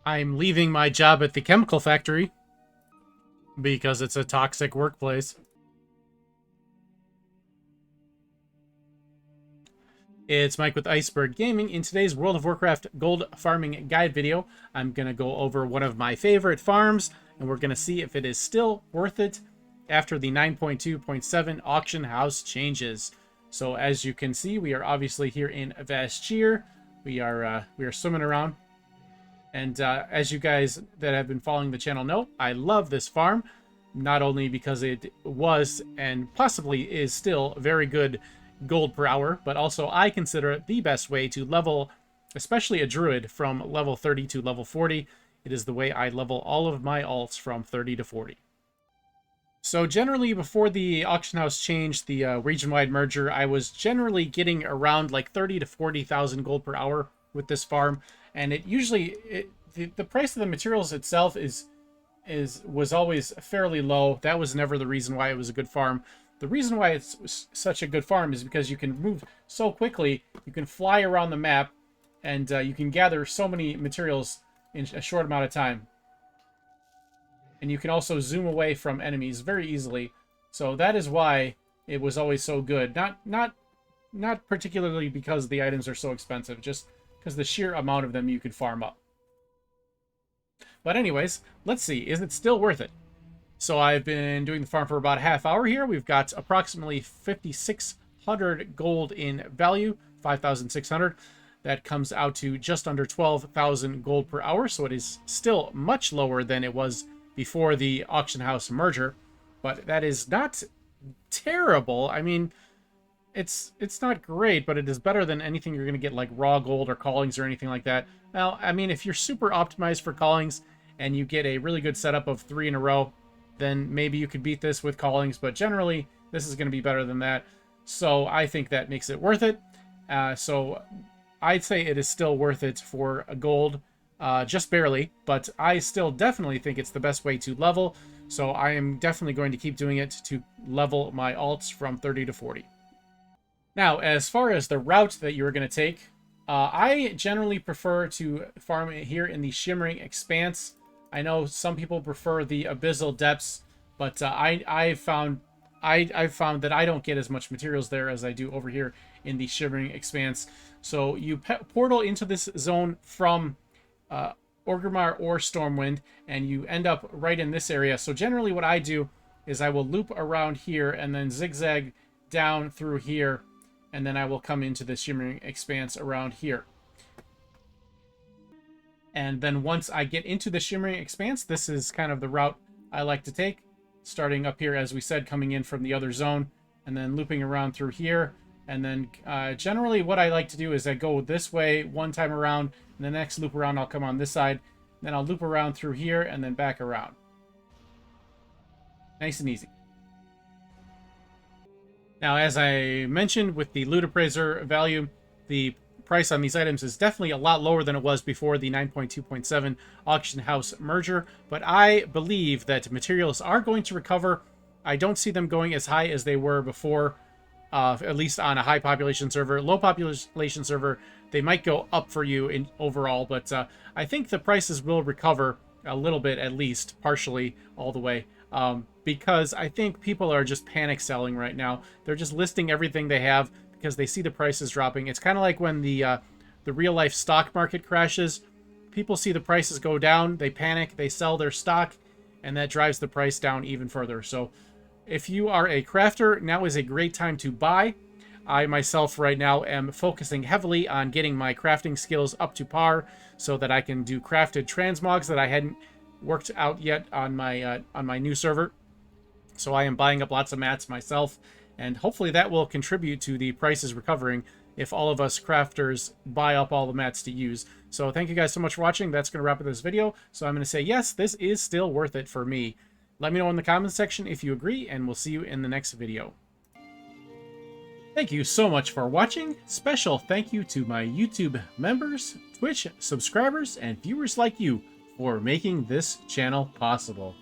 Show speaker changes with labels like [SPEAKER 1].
[SPEAKER 1] I'm leaving my job at the chemical factory because it's a toxic workplace. It's Mike with Iceberg Gaming. In today's World of Warcraft gold farming guide video, I'm going to go over one of my favorite farms, and we're going to see if it is still worth it after the 9.2.7 auction house changes. So as you can see, we are obviously here in Vashj'ir. We are swimming around. And as you guys that have been following the channel know, I love this farm, not only because it was and possibly is still very good gold per hour, but also I consider it the best way to level, especially a druid, from level 30 to level 40. It is the way I level all of my alts from 30 to 40. So generally, before the auction house changed, the region-wide merger, I was generally getting around like 30 to 40,000 gold per hour with this farm, and it usually the price of the materials itself was always fairly low. That was never the reason why it was a good farm. The reason why it's such a good farm is because you can move so quickly, you can fly around the map, and you can gather so many materials in a short amount of time. And you can also zoom away from enemies very easily. So that is why it was always so good. Not particularly because the items are so expensive, just because the sheer amount of them you could farm up. But anyways, let's see. Is it still worth it? So I've been doing the farm for about a half hour here. We've got approximately 5,600 gold in value, 5,600. That comes out to just under 12,000 gold per hour. So it is still much lower than it was before the auction house merger. But that is not terrible. I mean, it's not great, but it is better than anything you're going to get like raw gold or callings or anything like that. Now, I mean, if you're super optimized for callings and you get a really good setup of 3 in a row, then maybe you could beat this with callings, but generally this is going to be better than that. So I think that makes it worth it. So I'd say it is still worth it for a gold, just barely, but I still definitely think it's the best way to level. So I am definitely going to keep doing it to level my alts from 30 to 40. Now, as far as the route that you're going to take, I generally prefer to farm it here in the Shimmering Expanse. I know some people prefer the Abyssal Depths, but I've found that I don't get as much materials there as I do over here in the Shimmering Expanse. So you portal into this zone from Orgrimmar or Stormwind, and you end up right in this area. So generally what I do is I will loop around here and then zigzag down through here, and then I will come into the Shimmering Expanse around here. And then once I get into the Shimmering Expanse, this is kind of the route I like to take. Starting up here, as we said, coming in from the other zone, and then looping around through here. And then generally what I like to do is I go this way one time around, and the next loop around I'll come on this side. Then I'll loop around through here, and then back around. Nice and easy. Now, as I mentioned, with the loot appraiser value, the price on these items is definitely a lot lower than it was before the 9.2.7 auction house merger, but I believe that materials are going to recover. I don't see them going as high as they were before, at least on a high population server. Low population server, they might go up for you in overall, but I think the prices will recover a little bit, at least partially all the way. Because I think people are just panic selling right now. They're just listing everything they have because they see the prices dropping. It's kind of like when the real life stock market crashes. People see the prices go down, they panic, they sell their stock, and that drives the price down even further. So if you are a crafter, now is a great time to buy. I myself right now am focusing heavily on getting my crafting skills up to par so that I can do crafted transmogs that I hadn't worked out yet on my new server. So I am buying up lots of mats myself, and hopefully that will contribute to the prices recovering if all of us crafters buy up all the mats to use. So thank you guys so much for watching. That's going to wrap up this video. So I'm going to say, yes, this is still worth it for me. Let me know in the comments section if you agree, and we'll see you in the next video. Thank you so much for watching. Special thank you to my YouTube members, Twitch subscribers, and viewers like you for making this channel possible.